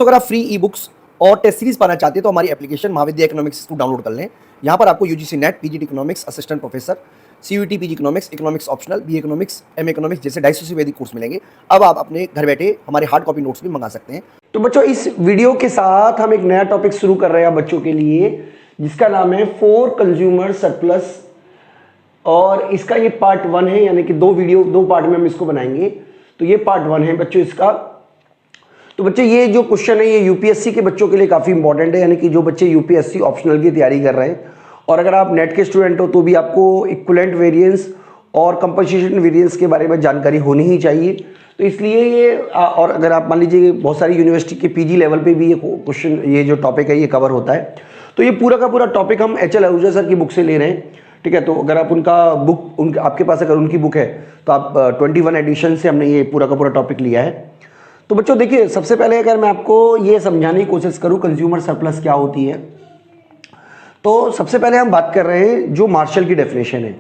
तो अगर आप फ्री ई बुक्स और टेस्ट सीरीज पाना चाहते हैं तो हमारी एप्लीकेशन महाविद्या इकोनॉमिक्स को डाउनलोड कर लें। यहाँ पर आपको UGC NET, PG economics, assistant professor, CUET PG economics, economics optional, B economics, M economics जैसे 250 से वैदिक कोर्स मिलेंगे। अब आप अपने घर बैठे हमारे हार्ड कॉपी नोट्स भी मंगा सकते हैं। तो बच्चों, इस वीडियो के साथ हम एक नया टॉपिक शुरू कर रहे हैं बच्चों के लिए, जिसका नाम है 4 कंज्यूमर सरप्लस। और इसका ये पार्ट 1 है, यानी कि दो पार्ट में हम इसको बनाएंगे। तो ये पार्ट 1 है बच्चों इसका। तो बच्चे, ये जो क्वेश्चन है ये यूपीएससी के बच्चों के लिए काफ़ी इंपॉर्टेंट है, यानी कि जो बच्चे यूपीएससी ऑप्शनल की तैयारी कर रहे हैं, और अगर आप नेट के स्टूडेंट हो तो भी आपको इक्विवेलेंट वेरिएंस और कंपनसेशन वेरिएंस के बारे में जानकारी होनी ही चाहिए। तो इसलिए ये, और अगर आप मान लीजिए बहुत सारी यूनिवर्सिटी के पीजी लेवल पे भी ये क्वेश्चन, ये जो टॉपिक है ये कवर होता है। तो ये पूरा का पूरा टॉपिक हम एच एल आहूजा सर की बुक से ले रहे हैं, ठीक है। तो अगर आप आपके पास अगर उनकी बुक है तो आप 21 एडिशन से हमने ये पूरा का पूरा टॉपिक लिया है। तो बच्चों देखिए, सबसे पहले अगर मैं आपको ये समझाने की कोशिश करूं कंज्यूमर सरप्लस क्या होती है, तो सबसे पहले हम बात कर रहे हैं जो मार्शल की डेफिनेशन है।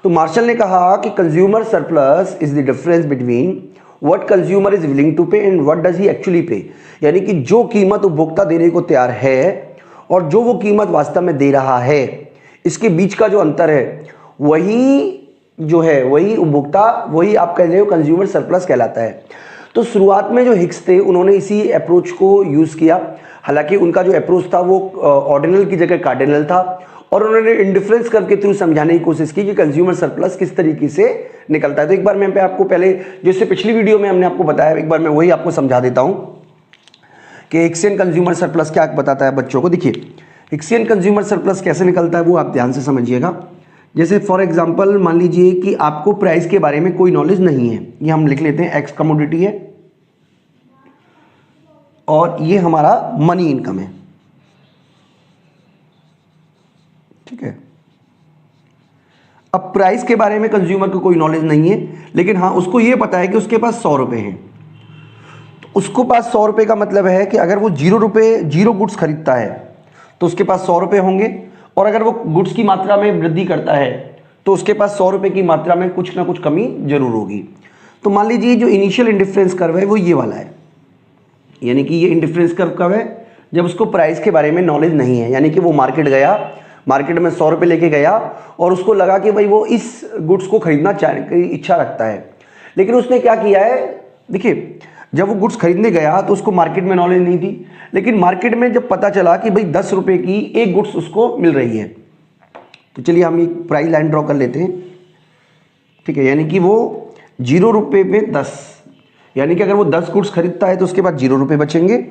तो मार्शल ने कहा कि consumer surplus is the difference between what consumer is willing to pay and what does he actually pay. यानी कि जो कीमत उपभोक्ता देने को तैयार है और जो वो कीमत वास्तव में दे रहा है, इसके बीच का जो अंतर है वही जो है वही उपभोक्ता, वही आप कह रहे हो कंज्यूमर सरप्लस कहलाता है। तो शुरुआत में जो हिक्स थे उन्होंने इसी अप्रोच को यूज़ किया। हालांकि उनका जो अप्रोच था वो ऑर्डिनल की जगह कार्डिनल था, और उन्होंने इंडिफरेंस कर्व के थ्रू समझाने की कोशिश की कि कंज्यूमर सरप्लस किस तरीके से निकलता है। तो एक बार मैं आपको पहले, जैसे पिछली वीडियो में हमने आपको बताया, एक बार मैं वही आपको समझा देता हूँ कि हिक्सियन कंज्यूमर सरप्लस क्या बताता है बच्चों को। देखिए, हिक्सियन कंज्यूमर सरप्लस कैसे निकलता है वो आप ध्यान से समझिएगा। जैसे फॉर एग्जांपल मान लीजिए कि आपको प्राइस के बारे में कोई नॉलेज नहीं है, ये हम लिख लेते हैं एक्स कमोडिटी है और ये हमारा मनी इनकम है, ठीक है। अब प्राइस के बारे में कंज्यूमर को कोई नॉलेज नहीं है, लेकिन हाँ उसको ये पता है कि उसके पास 100 रुपए हैं। तो उसको पास 100 रुपए का मतलब है कि अगर वो 0 गुड्स खरीदता है तो उसके पास 100 रुपए होंगे, और अगर वो गुड्स की मात्रा में वृद्धि करता है तो उसके पास 100 रुपए की मात्रा में कुछ ना कुछ कमी जरूर होगी। तो मान लीजिए जो इनिशियल इंडिफरेंस कर्व है वो ये वाला है, यानी कि ये इंडिफरेंस कर्व कब है, जब उसको प्राइस के बारे में नॉलेज नहीं है। यानी कि वो मार्केट गया, मार्केट में 100 रुपये लेके गया और उसको लगा कि भाई वो इस गुड्स को खरीदना की इच्छा रखता है, लेकिन उसने क्या किया है, देखिए जब वो गुड्स खरीदने गया तो उसको मार्केट में नॉलेज नहीं थी, लेकिन मार्केट में जब पता चला कि भाई 10 रुपये की एक गुड्स उसको मिल रही है, तो चलिए हम एक प्राइस लाइन ड्रॉ कर लेते हैं, ठीक है। यानी कि वो 0 रुपये में 10, यानी कि अगर वो 10 गुड्स खरीदता है तो उसके बाद 0 रुपये बचेंगे,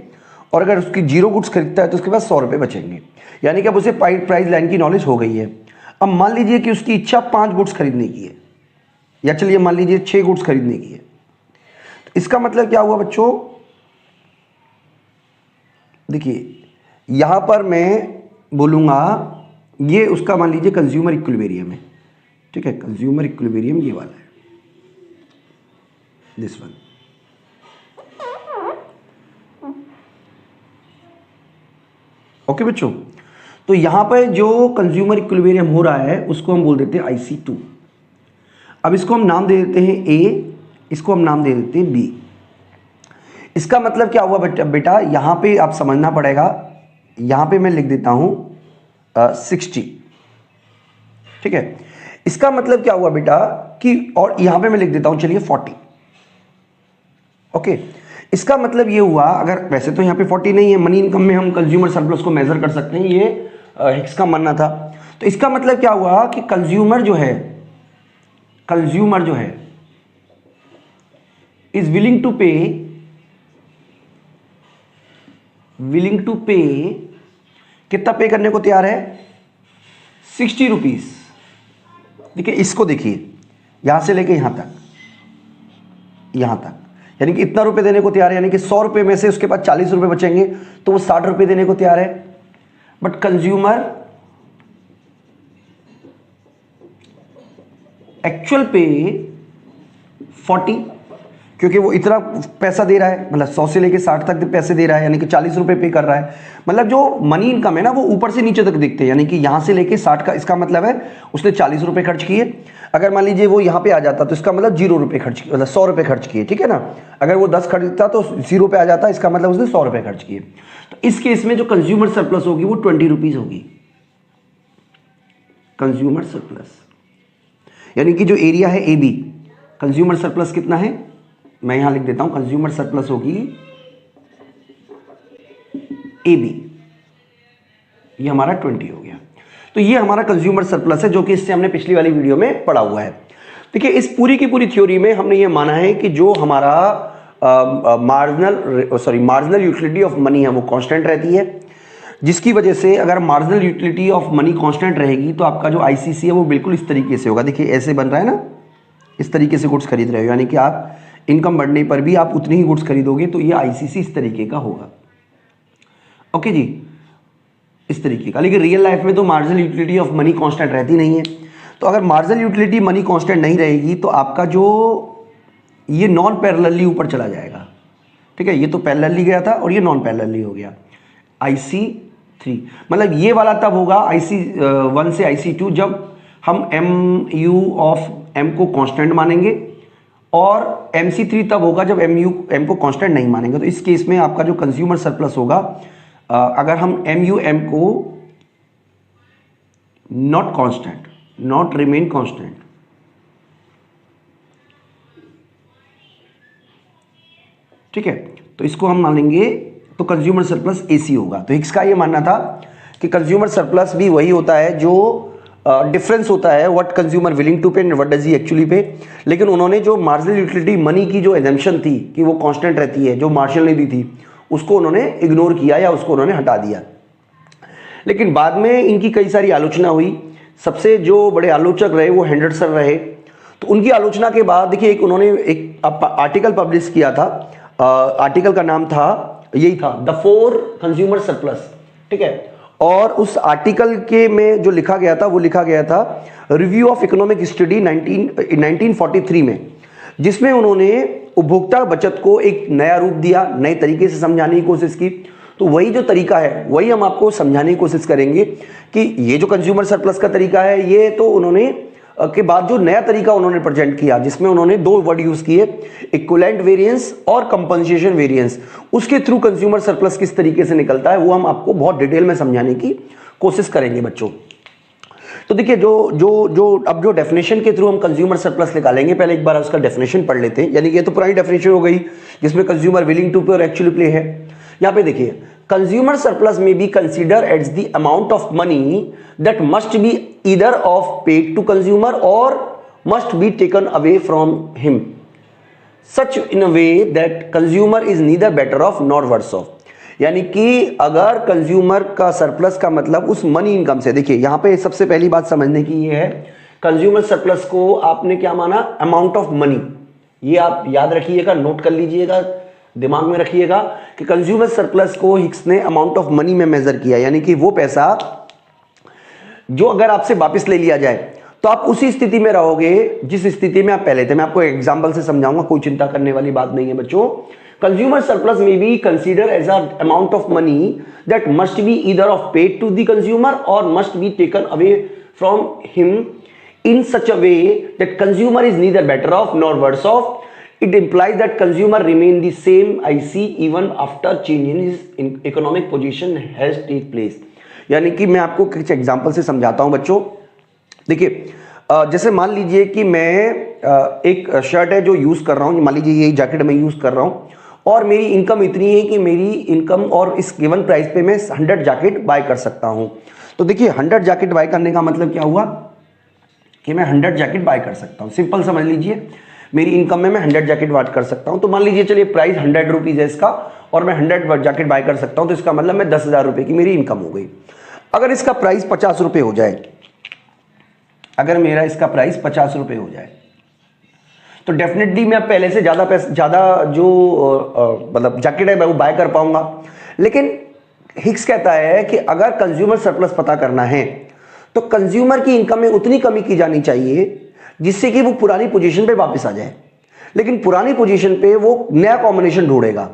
और अगर उसकी 0 गुड्स खरीदता है तो उसके बाद 100 रुपये बचेंगे। यानी कि अब उसे प्राइस लाइन की नॉलेज हो गई है। अब मान लीजिए कि उसकी इच्छा 5 गुड्स खरीदने की है, या चलिए मान लीजिए 6 गुड्स खरीदने की है। तो इसका मतलब क्या हुआ बच्चों, देखिए यहां पर मैं बोलूंगा ये उसका मान लीजिए कंज्यूमर इक्विलिब्रियम है, ठीक है। कंज्यूमर इक्विलिब्रियम ये वाला है, दिस वन। ओके बच्चों, तो यहां पर जो कंज्यूमर इक्विलिब्रियम हो रहा है उसको हम बोल देते हैं IC2। अब इसको हम नाम दे देते हैं A, इसको हम नाम दे देते हैं B। इसका मतलब क्या हुआ बेटा, यहां पे आप समझना पड़ेगा, यहां पे मैं लिख देता हूं 60, ठीक है। इसका मतलब क्या हुआ बेटा कि, और यहां पे मैं लिख देता हूं चलिए 40, ओके। इसका मतलब ये हुआ, अगर वैसे तो यहाँ पे 40 नहीं है, मनी इनकम में हम कंज्यूमर सरप्लस को मेजर कर सकते हैं, ये हिक्स का मानना था। तो इसका मतलब क्या हुआ कि कंज्यूमर जो है इज विलिंग टू पे कितना पे करने को तैयार है, 60 रुपीज। देखिए इसको देखिए, यहां से लेके यहां तक, यानी कि इतना रुपए देने को तैयार है, यानी कि 100 रुपए में से उसके पास 40 रुपए बचेंगे तो वो 60 रुपए देने को तैयार है। बट कंज्यूमर एक्चुअल पे 40, क्योंकि वो इतना पैसा दे रहा है, मतलब 100 से लेके 60 तक पैसे दे रहा है, यानी कि 40 रुपए पे कर रहा है। मतलब जो मनी इनकम है ना वो ऊपर से नीचे तक दिखते हैं, यानी कि यहाँ से लेके 60 का, इसका मतलब है उसने 40 रुपए खर्च किए। अगर मान लीजिए वो यहाँ पे आ जाता तो इसका मतलब 0 रुपए खर्च किए, मतलब 100 रुपए खर्च किए, ठीक है ना। अगर वो 10 खरीदता तो 0 पे आ जाता, इसका मतलब उसने 100 रुपए खर्च किए। तो इस केस में जो कंज्यूमर सरप्लस होगी वो 20 रुपीज होगी, कंज्यूमर सरप्लस। यानी कि जो एरिया है ए बी, कंज्यूमर सरप्लस कितना है, मैं यहां लिख देता हूं, कंज्यूमर सरप्लस होगी ए बी, ये हमारा 20 हो गया। तो ये हमारा कंज्यूमर सरप्लस है, जो कि इससे हमने पिछली वाली वीडियो में पढ़ा हुआ है। देखिए इस पूरी की पूरी थ्योरी में हमने ये माना है कि जो हमारा मार्जिनल यूटिलिटी ऑफ मनी है वो कांस्टेंट रहती है, जिसकी वजह से अगर marginal utility of money constant रहेगी तो आपका जो आईसीसी है वो बिल्कुल इस तरीके से होगा। देखिए ऐसे बन रहा है ना, इस तरीके से गुड्स खरीद रहे हो, यानी कि आप इनकम बढ़ने पर भी आप उतनी ही गुड्स खरीदोगे, तो ये आईसीसी इस तरीके का होगा। ओके जी, इस तरीके का। लेकिन रियल लाइफ में तो marginal utility of money constant रहती नहीं है। तो अगर मार्जिनल यूटिलिटी मनी कांस्टेंट नहीं रहेगी तो आपका जो ये नॉन पैरेलली ऊपर चला जाएगा, ठीक है। ये तो पैरेलली गया था और ये नॉन पैरेलली हो गया, IC3। मतलब ये वाला तब होगा IC1 से IC2 जब हम MU ऑफ M को कांस्टेंट मानेंगे, और MC3 तब होगा जब M को कांस्टेंट नहीं मानेंगे। तो इस केस में आपका जो कंज्यूमर सरप्लस होगा, अगर हम MUM को not constant, not remain constant, ठीक है, तो इसको हम मानेंगे तो कंज्यूमर सरप्लस AC होगा। तो हिक्स का ये मानना था कि कंज्यूमर सरप्लस भी वही होता है जो डिफरेंस होता है what consumer willing to pay and what does he actually पे। लेकिन उन्होंने जो मार्जिनल यूटिलिटी मनी की जो एजम्पशन थी कि वो कांस्टेंट रहती है, जो मार्शल ने दी थी, उसको उन्होंने इग्नोर किया या उसको उन्होंने हटा दिया। लेकिन बाद में इनकी कई सारी आलोचना हुई। सबसे जो बड़े आलोचक रहे वो हेंडरसन रहे। तो उनकी आलोचना के बाद देखिए एक उन्होंने एक आर्टिकल पब्लिश किया था, आर्टिकल का नाम था, यही था, द 4 कंज्यूमर सरप्लस, ठीक है। और उस आर्टिकल के में जो लिखा गया था वो लिखा गया था रिव्यू ऑफ इकोनॉमिक स्टडी 1943 में, जिसमें उन्होंने उपभोक्ता बचत को एक नया रूप दिया, नए तरीके से समझाने की कोशिश की। तो वही जो तरीका है वही हम आपको समझाने की कोशिश करेंगे कि ये जो कंज्यूमर सरप्लस का तरीका है, ये तो उन्होंने के बाद जो नया तरीका उन्होंने प्रेजेंट किया, जिसमें उन्होंने 2 वर्ड यूज किए, इक्विवेलेंट वेरिएंस और कंपनसेशन वेरिएंस, उसके थ्रू कंज्यूमर सरप्लस किस तरीके से निकलता है वो हम आपको बहुत डिटेल में समझाने की कोशिश करेंगे बच्चों। तो देखिए अब जो डेफिनेशन के थ्रू हम कंज्यूमर सरप्लस निकालेंगे, पहले एक बार उसका डेफिनेशन पढ़ लेते हैं। यानी कि ये तो पुरानी डेफिनेशन हो गई जिसमें कंज्यूमर विलिंग टू पे और एक्चुअली प्ले है। यहाँ पे देखिए, कंज्यूमर सरप्लस में be consider as the amount of money that must be either of paid to consumer और must be taken away from him such in a way that consumer is neither better off nor worse off. यानी कि अगर consumer का surplus का मतलब उस money income से, देखिए यहां पे सबसे पहली बात समझने की ये है, कंज्यूमर सरप्लस को आपने क्या माना, अमाउंट ऑफ मनी। ये आप याद रखिएगा, नोट कर लीजिएगा, दिमाग में रखिएगा कि कंज्यूमर सरप्लस को हिक्स ने अमाउंट ऑफ मनी में मेजर किया, यानी कि वो पैसा जो अगर आपसे वापस ले लिया जाए तो आप उसी स्थिति में रहोगे जिस स्थिति में आप पहले थे। मैं आपको एग्जांपल से समझाऊंगा, कोई चिंता करने वाली बात नहीं है बच्चों। कंज्यूमर सरप्लस में be consider as a amount of money that must be either of paid to the consumer और must be taken away from him in such a way that consumer is neither better off nor worse off. It implies that consumer remain the same IC even after change in his economic position has take place. यानी कि मैं आपको कुछ example से समझाता हूं बच्चों। देखिए जैसे मान लीजिए कि मैं एक शर्ट है जो यूज कर रहा हूं, मान लीजिए ये जैकेट मैं यूज कर रहा हूं और मेरी इनकम इतनी है कि मेरी इनकम और इस गिवन प्राइस पे मैं 100 जैकेट बाय कर सकता हूं। तो देखिए 100 जैकेट बाय करने का मतलब क्या हुआ कि मैं 100 जैकेट बाय कर सकता हूं। सिंपल समझ लीजिए, मेरी इनकम में मैं 100 जैकेट बाय कर सकता हूं। तो मान लीजिए चलिए प्राइस 100 रुपीज है इसका और मैं 100 जैकेट बाय कर सकता हूं, तो इसका मतलब मैं 10,000 रुपए की मेरी इनकम हो गई। अगर इसका प्राइस 50 रुपए हो जाए, अगर मेरा इसका प्राइस 50 रुपए हो जाए तो डेफिनेटली मैं पहले से ज्यादा जो मतलब जैकेट है मैं वो बाय कर पाऊंगा। लेकिन हिक्स कहता है कि अगर कंज्यूमर सरप्लस पता करना है तो कंज्यूमर की इनकम में उतनी कमी की जानी चाहिए जिससे कि वो पुरानी पोजीशन पे वापस आ जाए। लेकिन पुरानी पोजीशन पे वो नया कॉम्बिनेशन ढूंढेगा।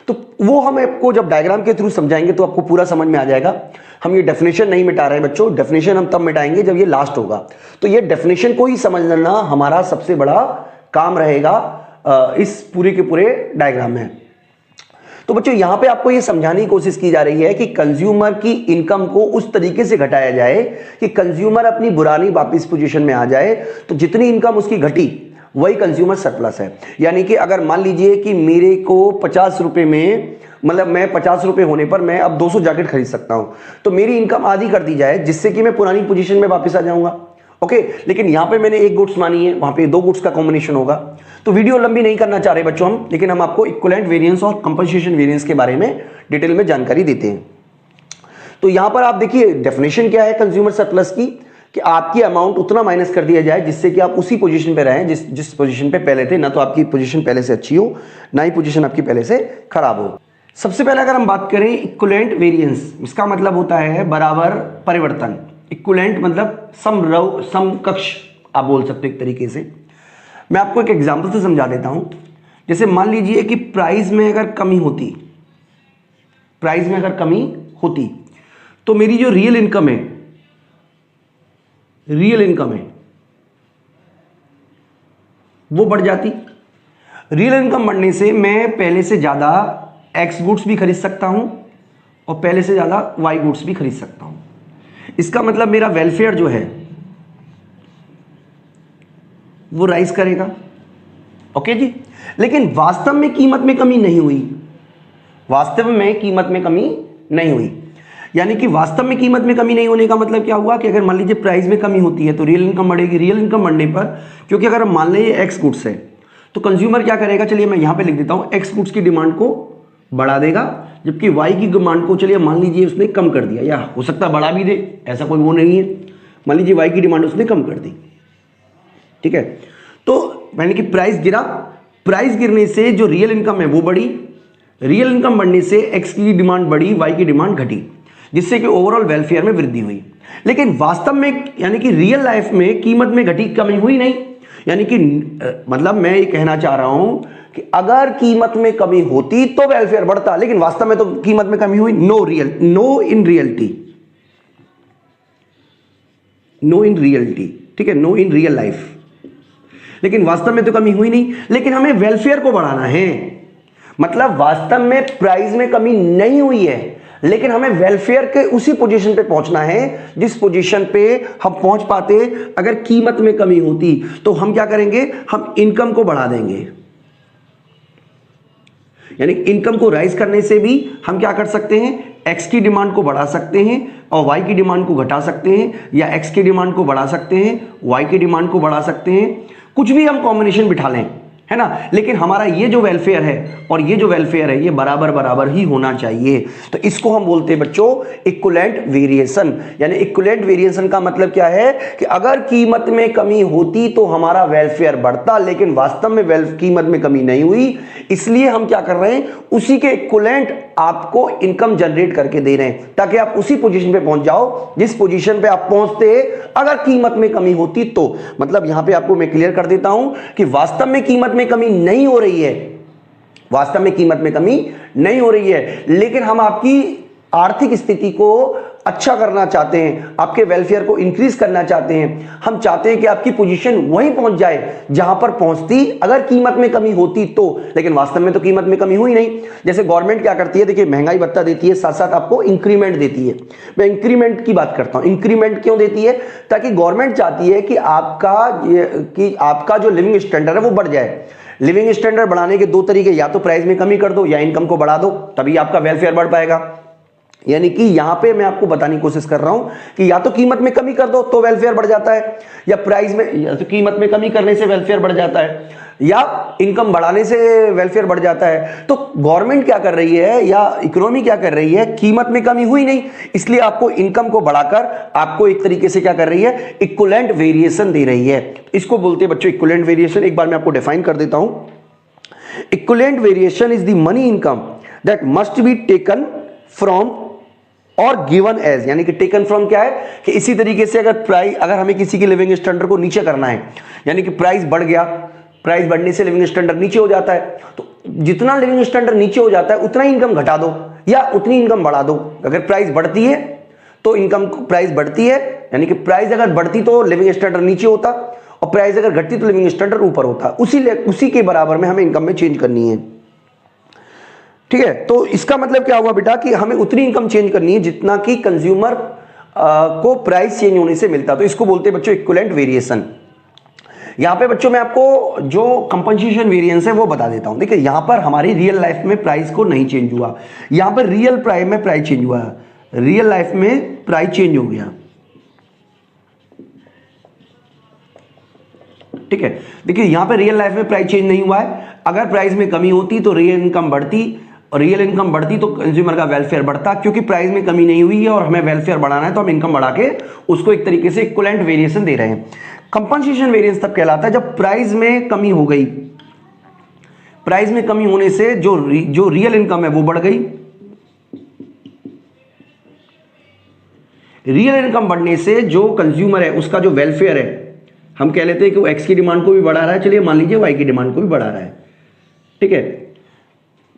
तो वो हम आपको जब डायग्राम के थ्रू समझाएंगे तो आपको पूरा समझ में आ जाएगा। हम ये डेफिनेशन नहीं मिटा रहे बच्चों, डेफिनेशन हम तब मिटाएंगे जब ये लास्ट होगा। तो ये डेफिनेशन को ही समझना हमारा सबसे बड़ा काम रहेगा इस पूरे के पूरे डायग्राम में। तो बच्चों यहां पे आपको ये समझाने की कोशिश की जा रही है कि कंज्यूमर की इनकम को उस तरीके से घटाया जाए कि कंज्यूमर अपनी पुरानी वापस पोजीशन में आ जाए। तो जितनी इनकम उसकी घटी वही कंज्यूमर सरप्लस है। यानी कि अगर मान लीजिए कि मेरे को 50 रुपए में, मतलब मैं 50 रुपए होने पर मैं अब 200 जैकेट खरीद सकता हूं, तो मेरी इनकम आधी कर दी जाए जिससे कि मैं पुरानी पोजीशन में वापस आ जाऊंगा। ओके, लेकिन यहां पे मैंने एक गुड्स मानी है, वहां पे 2 गुड्स का कॉम्बिनेशन होगा। तो वीडियो लंबी नहीं करना चाह रहे बच्चों हम, लेकिन हम आपको इक्विवेलेंट वेरिएंस और कंपनसेशन वेरिएंस के बारे में डिटेल में जानकारी देते हैं। तो यहां पर आप देखिए डेफिनेशन क्या है कंज्यूमर सरप्लस की, कि आपकी अमाउंट उतना माइनस कर दिया जाए जिससे कि आप उसी पोजीशन पे रहें जिस पोजीशन पे पहले थे। ना तो आपकी पोजीशन पहले से अच्छी हो, ना ही पोजीशन आपकी पहले से खराब हो। सबसे पहले अगर हम बात करें इक्विवेलेंट वेरिएंस, इसका मतलब होता है बराबर परिवर्तन। इक्विवेलेंट मतलब समकक्ष आप बोल सकते हो एक तरीके से। मैं आपको एक एग्जांपल से समझा देता हूं। जैसे मान लीजिए कि प्राइस में अगर कमी होती तो मेरी जो रियल इनकम है वो बढ़ जाती। रियल इनकम बढ़ने से मैं पहले से ज्यादा एक्स गुड्स भी खरीद सकता हूं और पहले से ज्यादा वाई गुड्स भी खरीद सकता हूं। इसका मतलब मेरा वेलफेयर जो है वो राइज करेगा। ओके जी, लेकिन वास्तव में कीमत में कमी नहीं हुई। यानी कि वास्तव में कीमत में कमी नहीं होने का मतलब क्या हुआ कि अगर मान लीजिए प्राइस में कमी होती है तो रियल इनकम बढ़ेगी। रियल इनकम बढ़ने पर, क्योंकि अगर हम मान लें ये एक्स गुड्स है तो कंज्यूमर क्या करेगा, चलिए मैं यहां पे लिख देता हूं, एक्स गुड्स की डिमांड को बढ़ा देगा, जबकि वाई की डिमांड को चलिए मान लीजिए उसने कम कर दिया, या हो सकता है बढ़ा भी दे, ऐसा कोई वो नहीं है। मान लीजिए वाई की डिमांड उसने कम कर दी, ठीक है। तो यानी कि प्राइस गिरा, प्राइस गिरने से जो रियल इनकम है वो बढ़ी, रियल इनकम बढ़ने से एक्स की डिमांड बढ़ी, वाई की डिमांड घटी, जिससे कि ओवरऑल वेलफेयर में वृद्धि हुई। लेकिन वास्तव में यानी कि रियल लाइफ में कीमत में घटी कमी हुई नहीं। यानी कि मतलब मैं ये कहना चाह रहा हूं कि अगर कीमत में कमी होती तो वेलफेयर बढ़ता, लेकिन वास्तव में तो कीमत में कमी हुई। नो इन रियलिटी, ठीक है, नो इन रियल लाइफ, लेकिन वास्तव में तो कमी हुई नहीं। लेकिन हमें वेलफेयर को बढ़ाना है, मतलब वास्तव में प्राइस में कमी नहीं हुई है, लेकिन हमें वेलफेयर के उसी पोजीशन पे पहुंचना है जिस पोजीशन पे हम पहुंच पाते अगर कीमत में कमी होती। तो हम क्या करेंगे, हम इनकम को बढ़ा देंगे। यानी इनकम को राइज करने से भी हम क्या कर सकते हैं, एक्स की डिमांड को बढ़ा सकते हैं और वाई की डिमांड को घटा सकते हैं, या एक्स की डिमांड को बढ़ा सकते हैं, वाई की डिमांड को बढ़ा सकते हैं, कुछ भी हम कॉम्बिनेशन बिठा लें, है ना। लेकिन हमारा ये जो वेलफेयर है और ये जो वेलफेयर है ये बराबर ही होना चाहिए। तो इसको हम बोलते हैं बच्चों इक्विवेलेंट वेरिएशन। यानी इक्विवेलेंट वेरिएशन का मतलब क्या है कि अगर कीमत में कमी होती तो हमारा वेलफेयर बढ़ता, लेकिन वास्तव में कीमत में कमी नहीं हुई, इसलिए हम क्या कर रहे हैं, उसी के इक्विवेलेंट आपको इनकम जनरेट करके दे रहे हैं ताकि आप उसी पोजीशन पे पहुंच जाओ जिस पोजीशन पे आप पहुंचते अगर कीमत में कमी होती तो। मतलब यहां पे आपको मैं क्लियर कर देता हूं कि वास्तव में कीमत में कमी नहीं हो रही है, वास्तव में कीमत में कमी नहीं हो रही है, लेकिन हम आपकी आर्थिक स्थिति को अच्छा करना चाहते हैं, आपके वेलफेयर को इंक्रीज करना चाहते हैं। हम चाहते हैं कि आपकी पोजीशन वहीं पहुंच जाए जहां पर पहुंचती अगर कीमत में कमी होती तो, लेकिन वास्तव में तो कीमत में कमी हुई नहीं। जैसे गवर्नमेंट क्या करती है, देखिए महंगाई भत्ता देती है, साथ साथ आपको इंक्रीमेंट देती है। मैं इंक्रीमेंट की बात करता हूं। इंक्रीमेंट क्यों देती है, ताकि गवर्नमेंट चाहती है कि आपका जो लिविंग स्टैंडर्ड है वो बढ़ जाए। लिविंग स्टैंडर्ड बढ़ाने के दो तरीके, या तो प्राइस में कमी कर दो या इनकम को बढ़ा दो, तभी आपका वेलफेयर बढ़ पाएगा। यानी कि यहां पे मैं आपको बताने की कोशिश कर रहा हूं कि या तो कीमत में कमी कर दो तो वेलफेयर बढ़ जाता है, या प्राइस में, या तो कीमत में कमी करने से वेलफेयर बढ़ जाता है, या इनकम बढ़ाने से वेलफेयर बढ़ जाता है। तो गवर्नमेंट क्या कर रही है या इकोनॉमी क्या कर रही है, कीमत में कमी हुई नहीं, इसलिए आपको इनकम को बढ़ाकर आपको एक तरीके से क्या कर रही है, इक्विवेलेंट वेरिएशन दे रही है। इसको बोलते हैं बच्चों इक्विवेलेंट वेरिएशन। एक बार मैं आपको डिफाइन कर देता हूं। Equivalent variation is the money income that must be taken from और गिवन एज। यानी कि टेकन फ्रॉम क्या है कि इसी तरीके से अगर हमें किसी की लिविंग स्टैंडर्ड को नीचे करना है, यानी कि प्राइस बढ़ गया, प्राइस बढ़ने से लिविंग स्टैंडर्ड नीचे हो जाता है, तो जितना लिविंग स्टैंडर्ड नीचे हो जाता है उतना ही इनकम घटा दो या उतनी इनकम बढ़ा दो। अगर प्राइस बढ़ती है तो इनकम, प्राइस बढ़ती है यानी कि प्राइस अगर बढ़ती तो लिविंग स्टैंडर्ड नीचे होता, और प्राइस अगर घटती तो लिविंग स्टैंडर्ड ऊपर होता। उसी के बराबर में हमें इनकम में चेंज करनी है, ठीक है। तो इसका मतलब क्या हुआ बेटा कि हमें उतनी इनकम चेंज करनी है जितना कि कंज्यूमर को प्राइस चेंज होने से मिलता। तो इसको बोलते हैं बच्चों इक्विवेलेंट वेरिएशन। यहां पे बच्चों मैं आपको जो कंपनसेशन वेरिएंस है वो बता देता हूं। देखिए यहां पर हमारी रियल लाइफ में प्राइस को नहीं चेंज हुआ, यहां पर रियल प्राइस में प्राइस चेंज हुआ, रियल लाइफ में प्राइस चेंज हो गया, ठीक है। देखिए यहां पे रियल लाइफ में प्राइस चेंज नहीं हुआ है। अगर प्राइस में कमी होती तो रियल इनकम बढ़ती, और रियल इनकम बढ़ती तो कंज्यूमर का वेलफेयर बढ़ता। क्योंकि प्राइस में कमी नहीं हुई है और हमें वेलफेयर बढ़ाना है तो हम इनकम बढ़ा के उसको एक तरीके से इक्विवेलेंट वेरिएशन दे रहे हैं। कंपनसेशन वेरिएंस तब कहलाता है जब प्राइस में कमी हो गई, प्राइस में कमी होने से जो रियल इनकम है वो बढ़ गई, रियल इनकम बढ़ने से जो कंज्यूमर है उसका जो वेलफेयर है, हम कह लेते हैं कि वो एक्स की डिमांड को भी बढ़ा रहा है, चलिए मान लीजिए वाई की डिमांड को भी बढ़ा रहा है, ठीक है।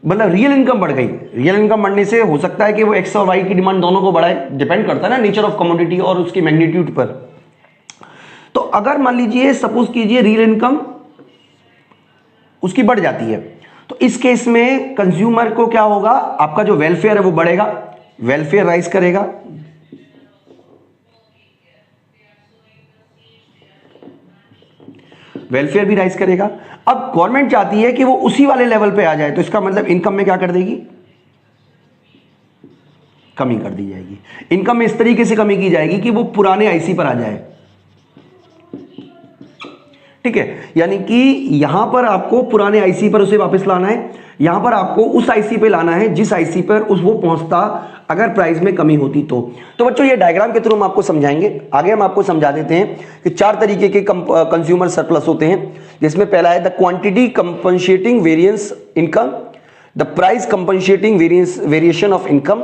मतलब रियल इनकम बढ़ गई। रियल इनकम बढ़ने से हो सकता है कि वो एक्स और वाई की डिमांड दोनों को बढ़ाए, डिपेंड करता है ना नेचर ऑफ कमोडिटी और उसकी मैग्नीट्यूड पर। तो अगर मान लीजिए सपोज कीजिए रियल इनकम उसकी बढ़ जाती है, तो इस केस में कंज्यूमर को क्या होगा, आपका जो वेलफेयर है वो बढ़ेगा, वेलफेयर राइज करेगा, वेलफेयर भी राइज करेगा। अब गवर्नमेंट चाहती है कि वो उसी वाले लेवल पे आ जाए, तो इसका मतलब इनकम में क्या कर देगी, कमी कर दी जाएगी। इनकम में इस तरीके से कमी की जाएगी कि वो पुराने आईसी पर आ जाए, ठीक है। यानी कि यहां पर आपको पुराने आईसी पर उसे वापस लाना है, यहां पर आपको उस आईसी पे लाना है जिस आईसी पर वो पहुंचता अगर प्राइस में कमी होती तो। बच्चों ये डायग्राम के थ्रू हम आपको समझाएंगे। आगे हम आपको समझा देते हैं कि 4 तरीके के कंज्यूमर सरप्लस होते हैं, जिसमें पहला है the quantity compensating variance income, the price compensating variation of income,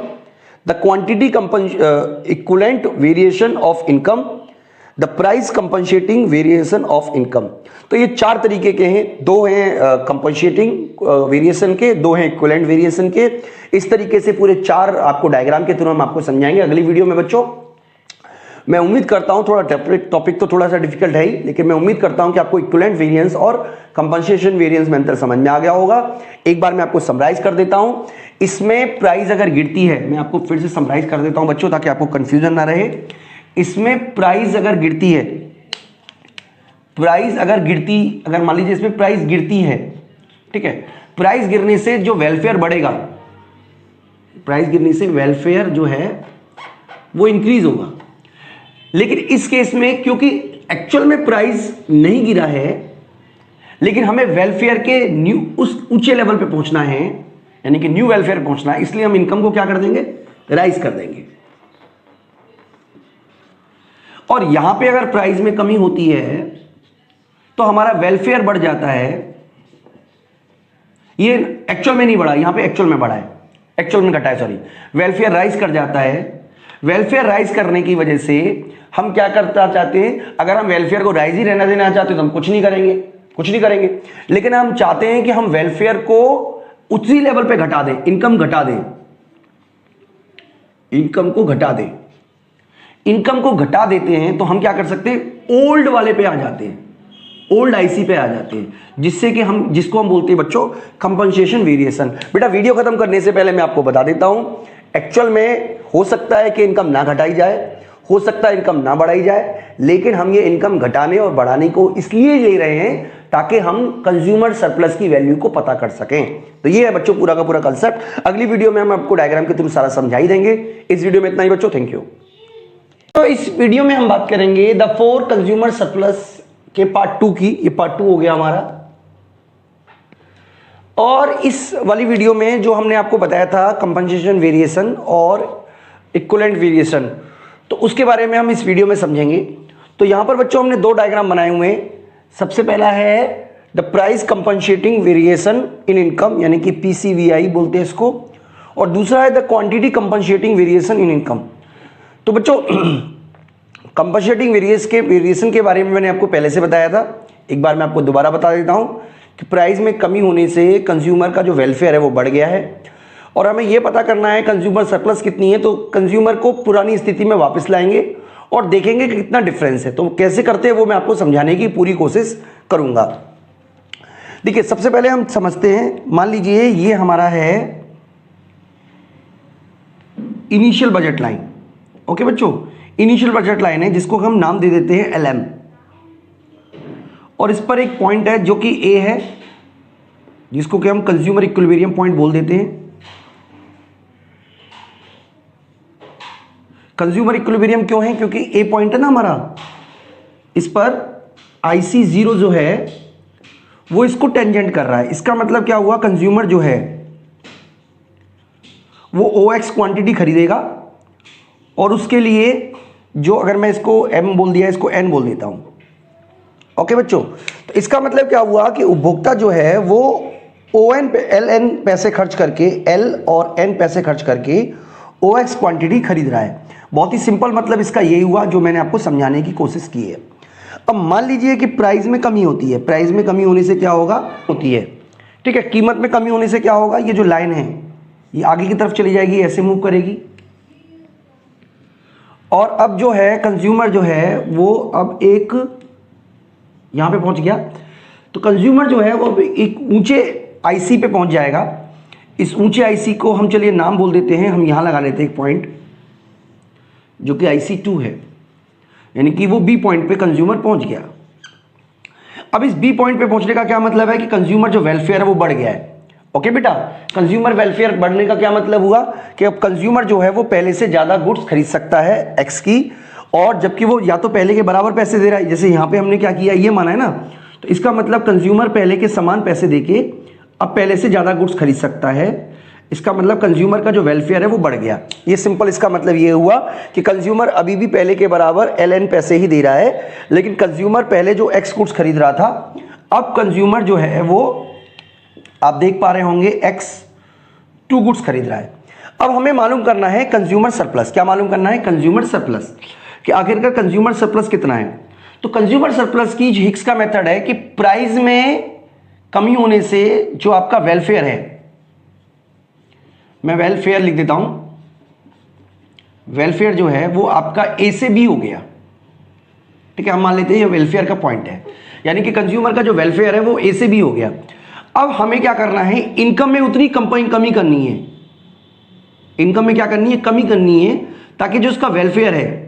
the quantity equivalent variation of income, the price compensating variation of income. तो ये 4 तरीके के हैं, 2 हैं कंपनसेटिंग वेरिएशन के, 2 हैं इक्विवेलेंट वेरिएशन के। इस तरीके से पूरे 4 आपको डायग्राम के थ्रू हम आपको समझाएंगे अगली वीडियो में। बच्चों मैं उम्मीद करता हूं, थोड़ा टॉपिक तो थोड़ा सा डिफिकल्ट है ही, लेकिन मैं उम्मीद करता हूं कि आपको इक्विवेलेंट वेरिएंस और कंपनसेशन वेरिएंस में अंतर समझ में आ गया होगा। एक बार मैं आपको समराइज कर देता हूं। इसमें प्राइस अगर गिरती है, मैं आपको फिर से समराइज कर देता हूं बच्चों ताकि आपको कंफ्यूजन ना रहे। इसमें प्राइस अगर गिरती है, प्राइस अगर गिरती, अगर मान लीजिए इसमें प्राइस गिरती है, ठीक है, प्राइस गिरने से जो वेलफेयर बढ़ेगा, प्राइस गिरने से वेलफेयर जो है वो इंक्रीज होगा। लेकिन इस केस में क्योंकि एक्चुअल में प्राइस नहीं गिरा है, लेकिन हमें वेलफेयर के उस ऊंचे लेवल पे पहुंचना है, यानी कि न्यू वेलफेयर पहुंचना है, इसलिए हम इनकम को क्या कर देंगे, राइज कर देंगे। और यहां पे अगर प्राइस में कमी होती है तो हमारा वेलफेयर बढ़ जाता है। ये एक्चुअल में नहीं बढ़ा, यहां पे एक्चुअल में बढ़ा है, एक्चुअल में घटा है, सॉरी। वेलफेयर राइज कर जाता है। वेलफेयर राइज करने की वजह से हम क्या करना चाहते हैं, अगर हम वेलफेयर को राइज ही रहना देना चाहते हैं तो हम कुछ नहीं करेंगे। लेकिन हम चाहते हैं कि हम वेलफेयर को उसी लेवल पे घटा दें, इनकम घटा दें, इनकम को घटा दें। इनकम को घटा देते हैं तो हम क्या कर सकते हैं, ओल्ड वाले पे आ जाते हैं, ओल्ड आईसी पे आ जाते हैं, जिसको हम बोलते हैं बच्चों कंपनसेशन वेरिएशन। बेटा वीडियो खत्म करने से पहले मैं आपको बता देता हूं, एक्चुअल में हो सकता है कि इनकम ना घटाई जाए, हो सकता है इनकम ना बढ़ाई जाए, लेकिन हम ये इनकम घटाने और बढ़ाने को इसलिए ले रहे हैं ताकि हम कंज्यूमर सरप्लस की वैल्यू को पता कर सकें। तो ये है बच्चों पूरा का पूरा कंसेप्ट। अगली वीडियो में हम आपको डायग्राम के थ्रू सारा समझा ही देंगे। इस वीडियो में इतना ही बच्चों, थैंक यू। तो इस वीडियो में हम बात करेंगे द 4 कंज्यूमर सरप्लस के पार्ट 2 की। ये पार्ट 2 हो गया हमारा। और इस वाली वीडियो में जो हमने आपको बताया था कंपनसेशन वेरिएशन और इक्विवेलेंट वेरिएशन, तो उसके बारे में हम इस वीडियो में समझेंगे। तो यहां पर बच्चों हमने 2 डायग्राम बनाए हुए हैं। सबसे पहला है the price compensating variation in income, यानी कि PCVI बोलते हैं इसको, और दूसरा है the quantity compensating variation in income. तो बच्चों कंपनसेटिंग वेरिएशन के बारे में मैंने आपको पहले से बताया था। एक बार मैं आपको दोबारा बता देता हूं कि प्राइस में कमी होने से कंज्यूमर का जो वेलफेयर है वो बढ़ गया है, और हमें ये पता करना है कंज्यूमर सरप्लस कितनी है। तो कंज्यूमर को पुरानी स्थिति में वापस लाएंगे और देखेंगे कि कितना डिफरेंस है। तो कैसे करते हैं वो मैं आपको समझाने की पूरी कोशिश करूंगा। देखिए, सबसे पहले हम समझते हैं, मान लीजिए ये हमारा है इनिशियल बजट लाइन। ओके बच्चों, इनिशियल बजट लाइन है जिसको हम नाम दे देते हैं LM, और इस पर एक पॉइंट है जो कि A है, जिसको कि हम कंज्यूमर इक्विलिब्रियम पॉइंट बोल देते हैं। कंज्यूमर इक्विलिब्रियम क्यों है? क्योंकि A पॉइंट है ना हमारा, इस पर IC0 जो है वो इसको टेंजेंट कर रहा है। इसका मतलब क्या हुआ, कंज्यूमर जो है वो OX क्वांटिटी खरीदेगा, और उसके लिए जो, अगर मैं इसको M बोल दिया, इसको N बोल देता हूं। ओके बच्चों, तो इसका मतलब क्या हुआ कि उपभोक्ता जो है वो LN पैसे खर्च करके, L और N पैसे खर्च करके OX क्वांटिटी खरीद रहा है। बहुत ही सिंपल मतलब इसका यही हुआ जो मैंने आपको समझाने की कोशिश की है। अब मान लीजिए कि प्राइस में कमी होती है। प्राइस में कमी होने से क्या होगा, होती है, ठीक है, कीमत में कमी होने से क्या होगा, ये जो लाइन है ये आगे की तरफ चली जाएगी, ऐसे मूव करेगी, और अब जो है कंज्यूमर जो है वो अब एक यहां पे पहुंच गया। तो कंज्यूमर जो है वो एक ऊंचे IC पे पहुंच जाएगा। इस ऊंचे IC को हम चलिए नाम बोल देते हैं, हम यहां लगा लेते हैं एक पॉइंट जो कि IC2 है, यानी कि वो B पॉइंट पे कंज्यूमर पहुंच गया। अब इस B पॉइंट पे पहुंचने का क्या मतलब है कि कंज्यूमर जो वेलफेयर है वो बढ़ गया है। ओके बेटा, कंज्यूमर वेलफेयर बढ़ने का क्या मतलब हुआ कि अब कंज्यूमर जो है वो पहले से ज्यादा गुड्स खरीद सकता है X की, और जबकि वो या तो पहले के बराबर पैसे दे रहा है, जैसे यहां पे हमने क्या किया, ये माना है ना, तो इसका मतलब कंज्यूमर पहले के समान पैसे देके अब पहले से ज्यादा गुड्स खरीद सकता है। इसका मतलब कंज्यूमर का जो वेलफेयर है वो बढ़ गया। ये सिंपल इसका मतलब ये हुआ कि कंज्यूमर अभी भी पहले के बराबर LN पैसे ही दे रहा है, लेकिन कंज्यूमर पहले जो X गुड्स खरीद रहा था, अब कंज्यूमर जो है वो आप देख पा रहे होंगे X2 गुड्स खरीद रहा है। अब हमें मालूम करना है कंज्यूमर सरप्लस। क्या मालूम करना है? कंज्यूमर सरप्लस, कि आखिरकार कंज्यूमर सरप्लस कितना है। तो कंज्यूमर सरप्लस की हिक्स का मेथड है कि प्राइस में कमी होने से जो आपका वेलफेयर है, मैं वेलफेयर लिख देता हूं, वेलफेयर जो है वो आपका A से B हो गया, ठीक है, हम मान लेते हैं ये वेलफेयर का पॉइंट है, यानी कि कंज्यूमर का जो वेलफेयर है वो A से B हो गया। अब हमें क्या करना है, इनकम में उतनी कमी करनी है। इनकम में क्या करनी है, कमी करनी है, ताकि जो उसका वेलफेयर है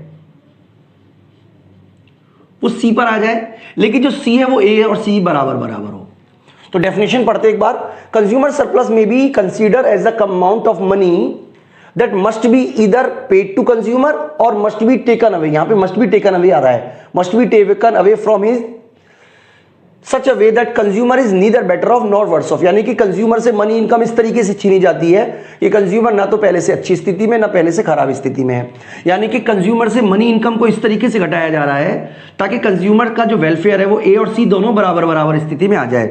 वो C पर आ जाए, लेकिन जो C है वो A और C बराबर बराबर हो। तो डेफिनेशन पढ़ते एक बार, कंज्यूमर सरप्लस में be consider as the amount of money that must be either paid to consumer और मस्ट बी टेकन अवे। यहां पे मस्ट बी टेकन अवे आ रहा है, must be taken away from his such a way that consumer is neither better off nor worse off, यानी कि consumer से money income इस तरीके से छीनी जाती है कि कंज्यूमर ना तो पहले से अच्छी स्थिति में ना पहले से खराब स्थिति में है। यानी कि कंज्यूमर से मनी इनकम को इस तरीके से घटाया जा रहा है ताकि कंज्यूमर का जो वेलफेयर है वो A और C दोनों बराबर बराबर स्थिति में आ जाए।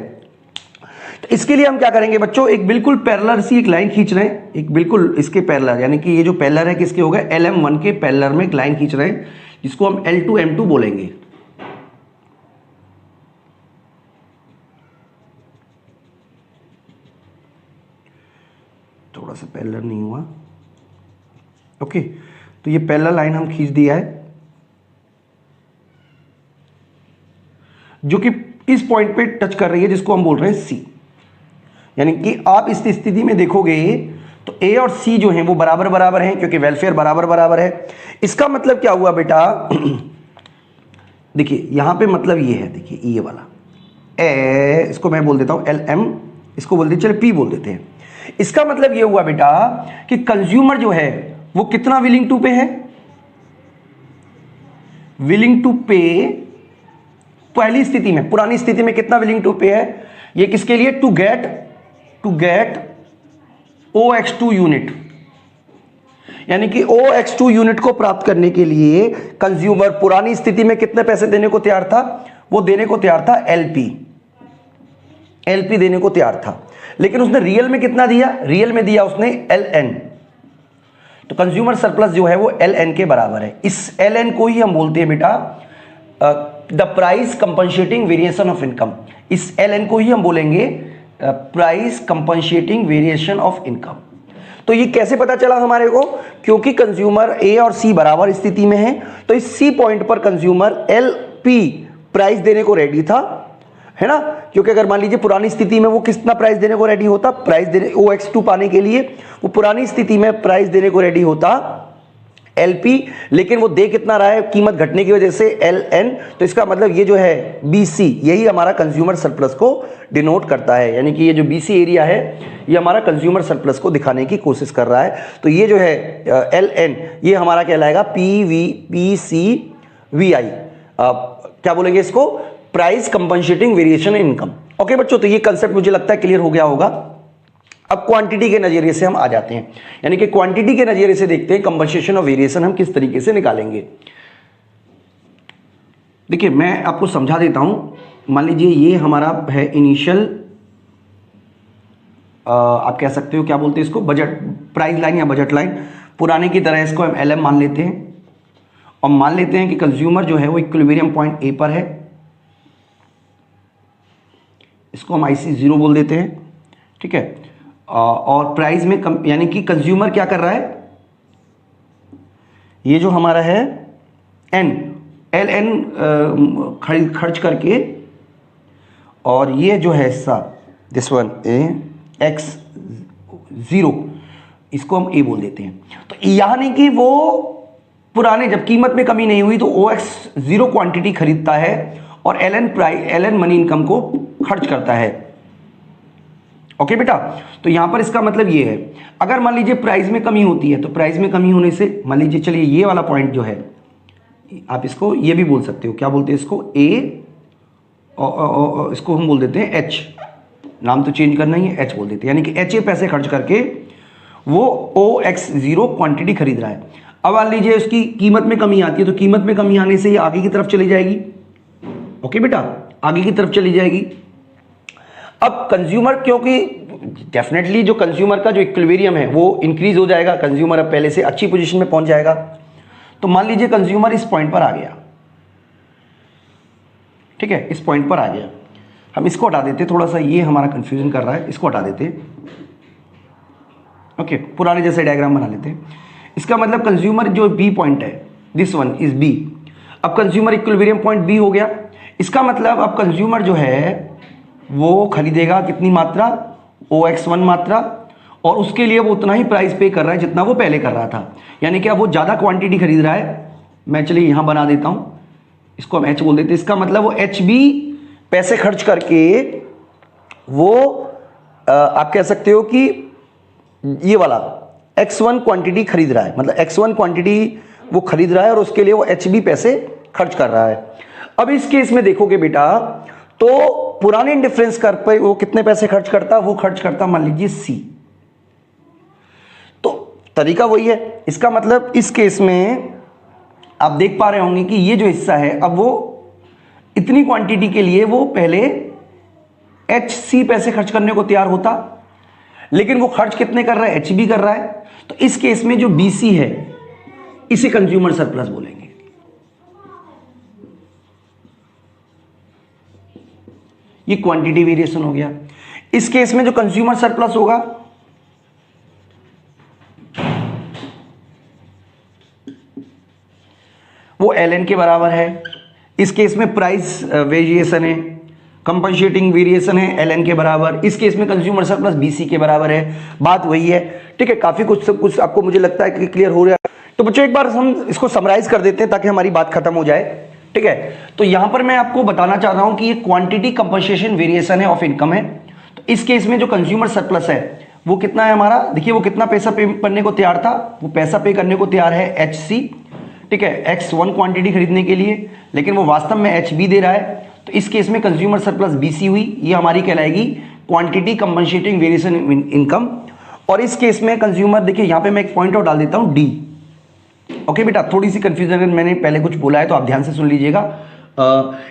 तो इसके लिए हम क्या करेंगे बच्चों, एक बिल्कुल पैरेलल सी एक लाइन खींच रहे हैं, एक बिल्कुल इसके पैरेलल, यानी कि ये जो पैरेलल है किसके हो गए, LM1 के पैरेलल में एक लाइन खींच रहे हैं जिसको हम L2M2 बोलेंगे। थोड़ा सा पैरेलल नहीं हुआ, ओके, तो ये पैरेलल लाइन हम खींच दिया है जो कि इस पॉइंट पे टच कर रही है, जिसको हम बोल रहे हैं C। यानी कि आप इस स्थिति में देखोगे तो A और C जो हैं वो बराबर बराबर हैं, क्योंकि वेलफेयर बराबर बराबर है। इसका मतलब क्या हुआ बेटा, देखिए यहां पे मतलब ये है, देखिए ये वाला इसको मैं बोल देता हूं LM, इसको बोल देते, चलिए P बोल देते हैं। इसका मतलब ये हुआ बेटा कि कंज्यूमर जो है वो कितना विलिंग टू पे है, विलिंग टू पे पहली स्थिति में, पुरानी स्थिति में कितना विलिंग टू पे है, ये किसके लिए, टू गेट OX2 यूनिट, यानी कि OX2 यूनिट को प्राप्त करने के लिए कंज्यूमर पुरानी स्थिति में कितने पैसे देने को तैयार था, वो देने को तैयार था LP देने को तैयार था, लेकिन उसने रियल में कितना दिया, रियल में दिया उसने LN। तो कंज्यूमर सरप्लस जो है वो LN के बराबर है। इस LN को ही हम बोलते हैं बेटा the price compensating variation of income, इस LN को ही हम बोलेंगे price compensating variation of income. तो ये कैसे पता चला हमारे को, क्योंकि कंज्यूमर A और C बराबर स्थिति में है, तो इस C पॉइंट पर कंज्यूमर LP प्राइस देने को रेडी था, है ना, क्योंकि अगर मान लीजिए पुरानी स्थिति में वो कितना प्राइस देने को रेडी होता, प्राइस देने OX2 पाने के लिए वो पुरानी स्थिति में प्राइस देने को रेडी होता LP, लेकिन वो दे कितना रहा है कीमत घटने की वजह से LN, तो इसका मतलब ये जो है BC यही हमारा कंज्यूमर सरप्लस को डिनोट करता है, यानी कि ये जो BC एरिया है ये हमारा कंज्यूमर सरप्लस को दिखाने की कोशिश कर रहा है। तो ये जो है LN ये हमारा कहलाएगा PVPCVI, क्या बोलेंगे इसको, price compensating variation in income. Okay बच्चों, तो ये कंसेप्ट मुझे लगता है क्लियर हो गया होगा। अब क्वांटिटी के नजरिए से हम आ जाते हैं, यानी कि क्वांटिटी के नजरिए से देखते हैं कंपनसेशन और वेरिएशन हम किस तरीके से निकालेंगे। देखिए मैं आपको समझा देता हूं, मान लीजिए ये हमारा है इनिशियल, आप कह सकते हो क्या बोलते हैं इसको, बजट प्राइस लाइन या बजट लाइन। पुराने की तरह इसको हम LM मान लेते हैं और मान लेते हैं कि कंज्यूमर जो है वो इक्विलिब्रियम पॉइंट A पर है, इसको हम IC0 बोल देते हैं, ठीक है। और प्राइस में यानी कि कंज्यूमर क्या कर रहा है, ये जो हमारा है LN खर्च करके, और ये जो है हिस्सा दिस वन X0 इसको हम A बोल देते हैं। तो यानी कि वो पुराने जब कीमत में कमी नहीं हुई तो OX0 क्वांटिटी खरीदता है और LN मनी इनकम को खर्च करता है। ओके बेटा, तो यहां पर इसका मतलब ये है, अगर मान लीजिए प्राइस में कमी होती है तो प्राइस में कमी होने से मान लीजिए चलिए ये वाला पॉइंट जो है आप इसको ये भी बोल सकते हो, क्या बोलते हैं इसको A और इसको हम बोल देते हैं H, नाम तो चेंज करना ही है, H बोल देते हैं, यानी कि HA पैसे खर्च करके वो OX0 क्वांटिटी खरीद रहा है। अब मान लीजिए उसकी कीमत में कमी आती है तो कीमत में कमी आने से ये आगे की तरफ चली जाएगी। ओके बेटा, आगे की तरफ चली जाएगी। अब कंज्यूमर, क्योंकि डेफिनेटली जो कंज्यूमर का जो इक्विलिब्रियम है वो इंक्रीज हो जाएगा, कंज्यूमर अब पहले से अच्छी पोजीशन में पहुंच जाएगा। तो मान लीजिए कंज्यूमर इस पॉइंट पर आ गया, ठीक है, इस पॉइंट पर आ गया, हम इसको हटा देते, थोड़ा सा ये हमारा कंफ्यूजन कर रहा है, इसको हटा देते। ओके, पुराने जैसे डायग्राम बना लेते हैं। इसका मतलब कंज्यूमर जो B पॉइंट है, दिस वन इज B, अब कंज्यूमर इक्विलिब्रियम पॉइंट B हो गया। इसका मतलब अब कंज्यूमर जो है वो खरीदेगा कितनी मात्रा, OX1 मात्रा, और उसके लिए वो उतना ही प्राइस पे कर रहा है जितना वो पहले कर रहा था, यानी कि अब वो ज़्यादा क्वांटिटी खरीद रहा है। मैं चलिए यहाँ बना देता हूँ, इसको हम H बोल देते हैं। इसका मतलब वो HB पैसे खर्च करके वो आप कह सकते हो कि ये वाला X1 क्वांटिटी खरीद रहा है, मतलब X1 क्वांटिटी वो खरीद रहा है और उसके लिए वो HB पैसे खर्च कर रहा है। अब इस केस में देखोगे बेटा तो पुराने इंडिफरेंस कर पे वो कितने पैसे खर्च करता, वो खर्च करता मान लीजिए C। तो तरीका वही है। इसका मतलब इस केस में आप देख पा रहे होंगे कि ये जो हिस्सा है, अब वो इतनी क्वांटिटी के लिए वो पहले HC पैसे खर्च करने को तैयार होता, लेकिन वो खर्च कितने कर रहा है, HB कर रहा है। तो इस केस में जो BC है इसे कंज्यूमर सरप्लस बोलेंगे। ये क्वांटिटी वेरिएशन हो गया। इस केस में जो कंज्यूमर सरप्लस होगा वो LN के बराबर है। इस केस में प्राइस वेरिएशन है, कंपनसेटिंग वेरिएशन है LN के बराबर। इस केस में कंज्यूमर सरप्लस BC के बराबर है। बात वही है, ठीक है। काफी कुछ सब कुछ आपको मुझे लगता है कि क्लियर हो रहा है। तो बच्चों एक बार हम इसको समराइज कर देते हैं ताकि हमारी बात खत्म हो जाए, ठीक है। तो यहां पर मैं आपको बताना चाह रहा हूं कि ये क्वांटिटी कंपनसेशन वेरिएशन है ऑफ इनकम है। तो इस केस में जो कंज्यूमर सरप्लस है वो कितना है हमारा, देखिए वो कितना पैसा पे करने को तैयार था, वो पैसा पे करने को तैयार है HC, ठीक है, X1 क्वांटिटी खरीदने के लिए, लेकिन वो वास्तव में HB दे रहा है। तो इस केस में कंज्यूमर सरप्लस BC हुई, ये हमारी कहलाएगी क्वांटिटी कंपनसेटिंग वेरिएशन इनकम। और इस केस में कंज्यूमर, देखिए यहाँ पे मैं एक पॉइंट आउट डाल देता हूँ D। ओके बेटा, थोड़ी सी कंफ्यूजन है, मैंने पहले कुछ बोला है तो आप ध्यान से सुन लीजिएगा।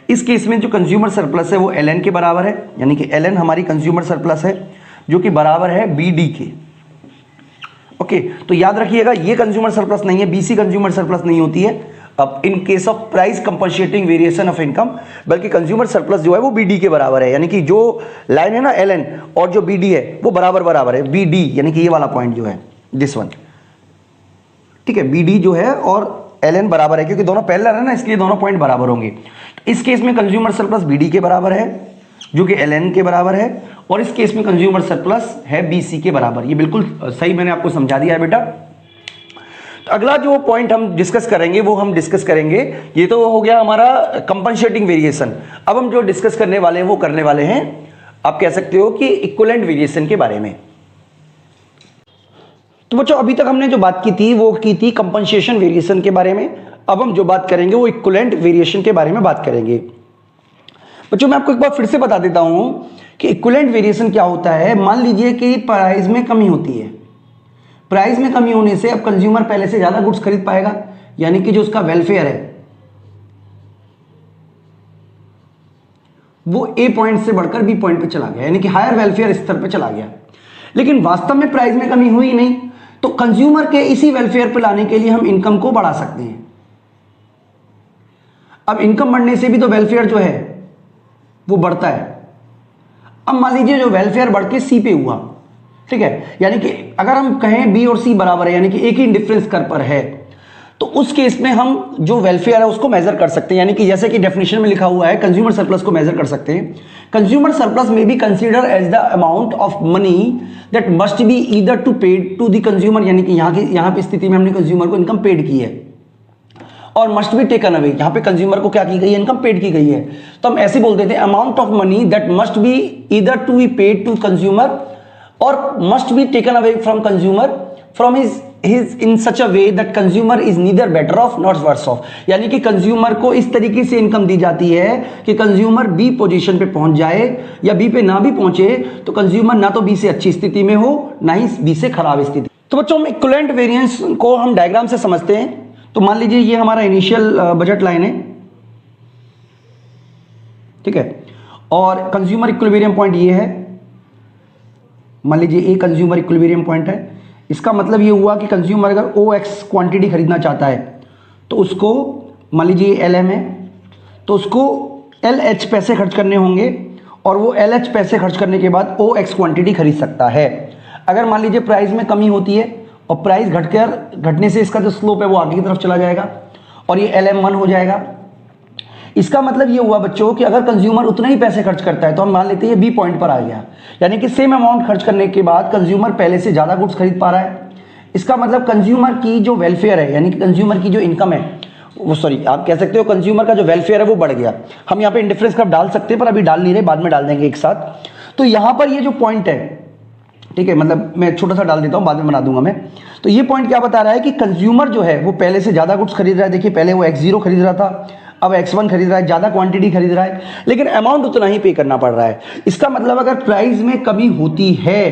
इस केस में जो कंज्यूमर सरप्लस है वो LN के बराबर है, यानी कि LN हमारी कंज्यूमर सरप्लस है जो कि बराबर है BD के। ओके, तो याद रखिएगा ये कंज्यूमर सरप्लस नहीं है, BC कंज्यूमर सरप्लस नहीं होती है। अब in case of price compensating variation of income, बल्कि कंज्यूमर सरप्लस जो है वो बीडी के बराबर है, यानी कि जो लाइन है ना LN और जो BD है वो बराबर बराबर है। BD यानी कि ये वाला पॉइंट जो है, दिस वन, ठीक है, BD जो है और LN बराबर है, क्योंकि दोनों पैरेलल है ना, इसलिए दोनों पॉइंट बराबर होंगे। इस केस में कंज्यूमर सरप्लस BD के बराबर है जो कि LN के बराबर है, और इस केस में कंज्यूमर सरप्लस है BC के बराबर। ये बिल्कुल सही मैंने आपको समझा दिया है बेटा। तो अगला जो पॉइंट हम डिस्कस करेंगे वो हम डिस्कस करेंगे, ये तो हो गया हमारा कंपनसेटिंग वेरिएशन। अब हम जो डिस्कस करने वाले हैं वो करने वाले हैं, आप कह सकते हो कि इक्विवेलेंट वेरिएशन के बारे में। तो बच्चों अभी तक हमने जो बात की थी वो की थी कंपनसेशन वेरिएशन के बारे में। अब हम जो बात करेंगे वो इक्विवेलेंट वेरिएशन के बारे में बात करेंगे। बच्चों मैं आपको एक बार फिर से बता देता हूं कि इक्विवेलेंट वेरिएशन क्या होता है। मान लीजिए कि प्राइस में कमी होती है, प्राइस में कमी होने से अब कंज्यूमर पहले से ज्यादा गुड्स खरीद पाएगा, यानी कि जो उसका वेलफेयर है वो A पॉइंट से बढ़कर B पॉइंट पे चला गया, यानी कि हायर वेलफेयर स्तर पे चला गया। लेकिन वास्तव में प्राइस में कमी हुई नहीं, तो कंज्यूमर के इसी वेलफेयर पे लाने के लिए हम इनकम को बढ़ा सकते हैं। अब इनकम बढ़ने से भी तो वेलफेयर जो है वो बढ़ता है। अब मान लीजिए जो वेलफेयर बढ़ के C पे हुआ, ठीक है, यानी कि अगर हम कहें B और C बराबर है, यानी कि एक ही डिफरेंस कर पर है, तो उस केस में हम जो वेलफेयर है उसको मेजर कर सकते हैं, यानी कि जैसे कि डेफिनेशन में लिखा हुआ है कंज्यूमर सरप्लस को मेजर कर सकते हैं। कंज्यूमर सरप्लस में be consider as the amount of money that must be either to paid to the consumer, यानी कि यहाँ की स्थिति में हमने कंज्यूमर को इनकम पेड की है, और मस्ट बी टेकन अवे, यहाँ पे कंज्यूमर को क्या की गई है, इनकम पेड की गई है। तो हम ऐसे बोल देते हैं amount of money that must be either to be paid to consumer और must be taken away from consumer from his in such a way that consumer is neither better off not worse off, यानी कि consumer को इस तरीके से income दी जाती है कि कंज्यूमर बी पोजीशन पे पहुंच जाए, या बी पे ना भी पहुंचे तो कंज्यूमर ना तो बी से अच्छी स्थिति में हो ना ही बी से खराब स्थिति। तो बच्चों हम इक्विवेलेंट वेरिएंस को हम डायग्राम से समझते हैं। तो मान लीजिए ये हमारा इनिशियल बजट लाइन है, ठीक है, और कंज्यूमर इक्विलिब्रियम पॉइंट ये है। मान लीजिए ए कंज्यूमर इक्विलिब्रियम पॉइंट है। इसका मतलब ये हुआ कि कंज्यूमर अगर OX क्वांटिटी खरीदना चाहता है तो उसको, मान लीजिए LM है, तो उसको LH पैसे खर्च करने होंगे, और वो LH पैसे खर्च करने के बाद OX क्वांटिटी खरीद सकता है। अगर मान लीजिए प्राइस में कमी होती है और प्राइस घटने से इसका जो स्लोप है वो आगे की तरफ चला जाएगा और ये LM1 हो जाएगा। इसका मतलब ये हुआ बच्चों कि अगर कंज्यूमर उतना ही पैसे खर्च करता है तो हम मान लेते हैं ये B पॉइंट पर आ गया, यानी कि सेम अमाउंट खर्च करने के बाद कंज्यूमर पहले से ज़्यादा गुड्स खरीद पा रहा है। इसका मतलब कंज्यूमर की जो वेलफेयर है, यानी कि कंज्यूमर की जो इनकम है वो, सॉरी आप कह सकते हो कंज्यूमर का जो वेलफेयर है वो बढ़ गया। हम यहाँ पे इंडिफरेंस कर्व डाल सकते हैं पर अभी डाल नहीं रहे, बाद में डाल देंगे एक साथ। तो यहाँ पर ये जो पॉइंट है, ठीक है, मतलब मैं छोटा सा डाल देता हूँ, बाद में बना दूंगा मैं। तो ये पॉइंट क्या बता रहा है कि कंज्यूमर जो है वो पहले से ज़्यादा गुड्स खरीद रहा है। देखिए पहले वो X0 खरीद रहा था, अब X1 खरीद रहा है, ज़्यादा क्वांटिटी खरीद रहा है, लेकिन अमाउंट उतना ही पे करना पड़ रहा है। इसका मतलब अगर प्राइस में कमी होती है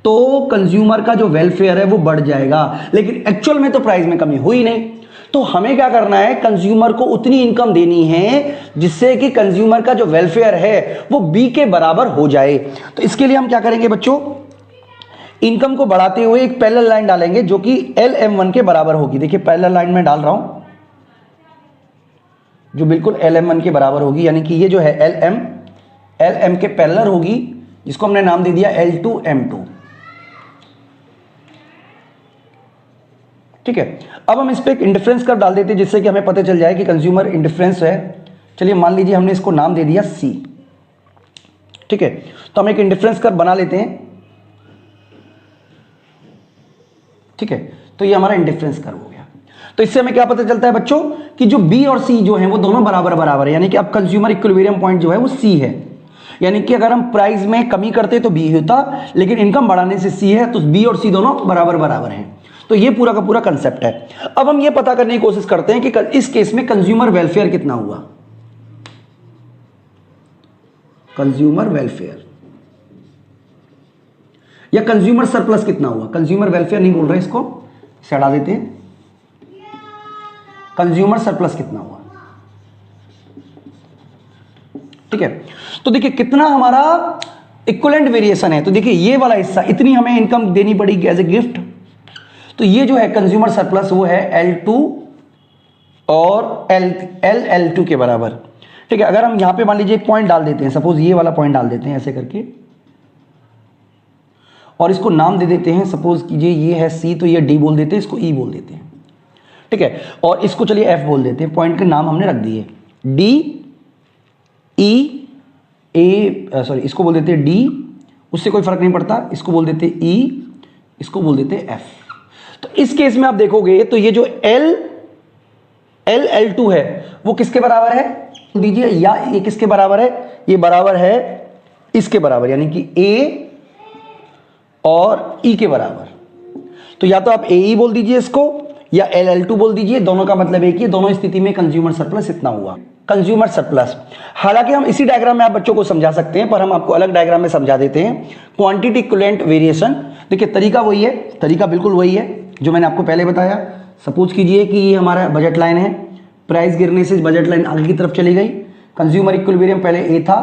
तो कंज्यूमर का जो वेलफेयर है वो बढ़ जाएगा, लेकिन एक्चुअल में तो प्राइस में कमी हुई नहीं। तो हमें क्या करना है, कंज्यूमर को उतनी इनकम देनी है जिससे कि कंज्यूमर का जो वेलफेयर है वो B के बराबर हो जाए। तो इसके लिए हम क्या करेंगे बच्चों, इनकम को बढ़ाते हुए एक पैरेलल लाइन डालेंगे जो कि LM1 के बराबर होगी। देखिए पैरेलल लाइन में डाल रहा हूं जो बिल्कुल LM1 के बराबर होगी, यानी कि ये जो है LM के पैरेलल होगी, जिसको हमने नाम दे दिया L2M2। ठीक है, अब हम इस पे एक इंडिफरेंस कर्व डाल देते हैं जिससे कि हमें पता चल जाए कि कंज्यूमर इंडिफरेंस है। चलिए मान लीजिए हमने इसको नाम दे दिया C। ठीक है, तो हम एक इंडिफरेंस कर्व बना लेते हैं। ठीक है, तो ये हमारा इंडिफरेंस कर्व हो गया। तो इससे हमें क्या पता चलता है बच्चों कि जो B और C जो है वो दोनों बराबर बराबर है, यानी कि अब कंज्यूमर इक्विलिब्रियम पॉइंट जो है वो C है। यानी कि अगर हम प्राइस में कमी करते तो B होता, लेकिन इनकम बढ़ाने से C है, तो B और C दोनों बराबर बराबर हैं। तो ये पूरा का पूरा कंसेप्ट है। अब हम ये पता करने की कोशिश करते हैं कि इस केस में कंज्यूमर वेलफेयर कितना हुआ। कंज्यूमर वेलफेयर या कंज्यूमर सरप्लस कितना हुआ। कंज्यूमर वेलफेयर नहीं बोल रहे, इसको इसे हटा देते हैं। कंज्यूमर सरप्लस कितना हुआ। ठीक है, तो देखिए कितना हमारा इक्विवेलेंट वेरिएशन है। तो देखिए ये वाला हिस्सा, इतनी हमें इनकम देनी पड़ेगी एज ए गिफ्ट। तो ये जो है कंज्यूमर सरप्लस वो है L2 और L2 के बराबर। ठीक है, अगर हम यहां पे मान लीजिए एक पॉइंट डाल देते हैं, सपोज ये वाला पॉइंट डाल देते हैं ऐसे करके, और इसको नाम दे देते हैं, सपोज कीजिए ये है C, तो ये D बोल देते हैं, इसको E बोल देते हैं। ठीक है, और इसको चलिए F बोल देते हैं, पॉइंट के नाम हमने रख दिए, D E A, सॉरी इसको बोल देते हैं D, उससे कोई फर्क नहीं पड़ता, इसको बोल देते हैं E, इसको बोल देते हैं F। तो इस केस में आप देखोगे तो ये जो L2 है वो किसके बराबर है दीजिए, या ये किसके बराबर है, ये बराबर है इसके बराबर, यानी कि A और E के बराबर। तो या तो आप AE बोल दीजिए इसको, या LL2 बोल दीजिए, दोनों का मतलब एक ही, दोनों स्थिति में कंज्यूमर सरप्लस इतना हुआ, कंज्यूमर सरप्लस। हालांकि हम इसी डायग्राम में आप बच्चों को समझा सकते हैं, पर हम आपको अलग डायग्राम में समझा देते हैं। क्वांटिटी इक्विवेलेंट वेरिएशन, देखिए तरीका वही है, तरीका बिल्कुल वही है जो मैंने आपको पहले बताया। सपोज कीजिए कि ये हमारा बजट लाइन है, प्राइस गिरने से बजट लाइन आगे की तरफ चली गई, कंज्यूमर इक्विलिब्रियम पहले A था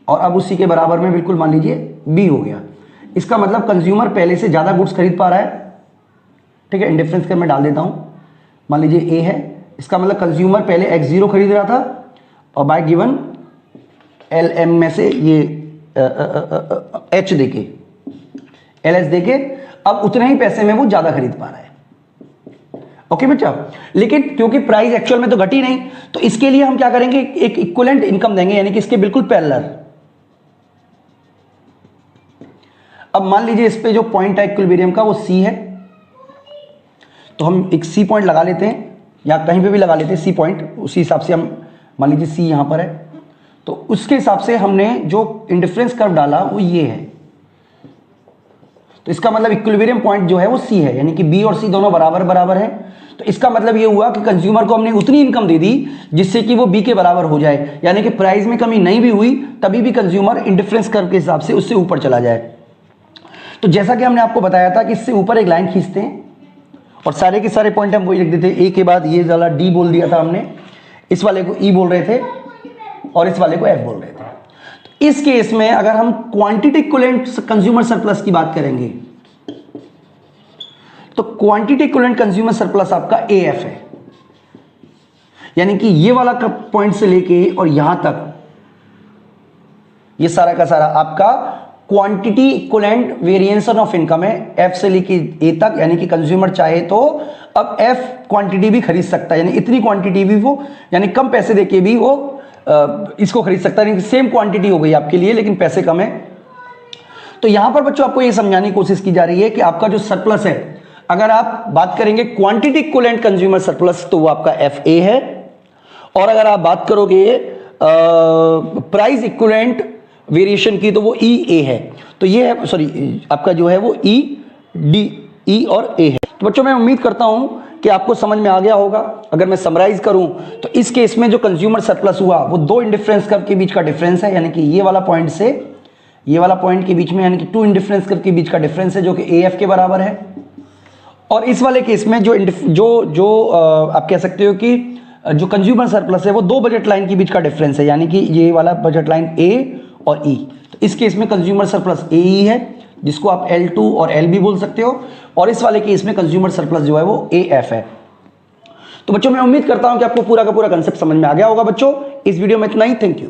और अब उसी के बराबर में बिल्कुल मान लीजिए B हो गया। इसका मतलब कंज्यूमर पहले से ज़्यादा गुड्स खरीद पा रहा है। ठीक है, इंडिफरेंस कर मैं डाल देता हूँ, मान लीजिए A है, इसका मतलब कंज्यूमर पहले X0 खरीद रहा था और बाय गिवन LM में से ये H देके LS देके अब उतने ही पैसे में वो ज़्यादा खरीद पा रहा है। ओके बच्चा, लेकिन क्योंकि प्राइस एक्चुअल में तो घटी नहीं, तो इसके लिए हम क्या करेंगे, एक इक्विवेलेंट इनकम देंगे, यानी कि इसके बिल्कुल पैरेलल। अब मान लीजिए इस पे जो पॉइंट है इक्विलिब्रियम का वो C है, तो हम एक C पॉइंट लगा लेते हैं, या कहीं पे भी लगा लेते हैं C पॉइंट, उसी हिसाब से हम मान लीजिए C यहां पर है, तो उसके हिसाब से हमने जो इंडिफरेंस कर्व डाला वो ये है। तो इसका मतलब इक्विलिब्रियम पॉइंट जो है वो C है, यानी कि B और C दोनों बराबर बराबर है। तो इसका मतलब ये हुआ कि कंज्यूमर को हमने उतनी इनकम दे दी जिससे कि वो B के बराबर हो जाए, यानी कि प्राइस में कमी नहीं भी हुई तभी भी कंज्यूमर इंडिफरेंस कर्व के हिसाब से उससे ऊपर चला जाए। तो जैसा कि हमने आपको बताया था कि इससे ऊपर एक लाइन खींचते हैं और सारे के सारे पॉइंट हम वही लिख देते हैं। A के बाद ये वाला D बोल दिया था हमने, इस वाले को E बोल रहे थे और इस वाले को F बोल रहे थे। तो इस केस में अगर हम क्वांटिटी इक्विवेलेंट कंज्यूमर सरप्लस की बात करेंगे तो क्वांटिटी इक्विवेलेंट कंज्यूमर सरप्लस आपका AF है, यानी कि ये वाला पॉइंट से लेके और यहां तक ये सारा का सारा आपका quantity equivalent variation of income है, F से लेके A तक। यानी कि कंज्यूमर चाहे तो अब F क्वांटिटी भी खरीद सकता है, यानी इतनी क्वांटिटी भी वो, यानी कम पैसे देके भी वो इसको खरीद सकता है, यानी सेम क्वांटिटी हो गई आपके लिए लेकिन पैसे कम है। तो यहां पर बच्चों आपको ये समझाने की कोशिश की जा रही है कि आपका जो सरप्लस है, अगर आप बात करेंगे क्वांटिटी इक्विवेलेंट कंज्यूमर सरप्लस तो वो आपका FA है, और अगर आप बात करोगे प्राइस इक्विवेलेंट वेरिएशन की तो वो EA है। तो ये है, सॉरी आपका जो है वो E और A है। तो बच्चों मैं उम्मीद करता हूं कि आपको समझ में आ गया होगा। अगर मैं समराइज करूं तो इस केस में जो कंज्यूमर सरप्लस हुआ वो दो इंडिफरेंस कर्व के बीच का डिफरेंस है, यानी कि ये वाला पॉइंट से ये वाला पॉइंट के बीच में, यानी कि टू इंडिफरेंस कर्व के बीच का डिफरेंस है जो कि AF के बराबर है। और इस वाले केस में जो आप कह सकते हो कि जो कंज्यूमर सरप्लस है वो दो बजट लाइन के बीच का डिफरेंस है, यानी कि ये वाला बजट लाइन A और E। तो इस केस में कंज्यूमर सरप्लस AE है, जिसको आप L2 और LB बोल सकते हो, और इस वाले केस में कंज्यूमर सरप्लस जो है वो AF है। तो बच्चों मैं उम्मीद करता हूं कि आपको पूरा का पूरा कंसेप्ट समझ में आ गया होगा। बच्चों इस वीडियो में इतना ही, थैंक यू।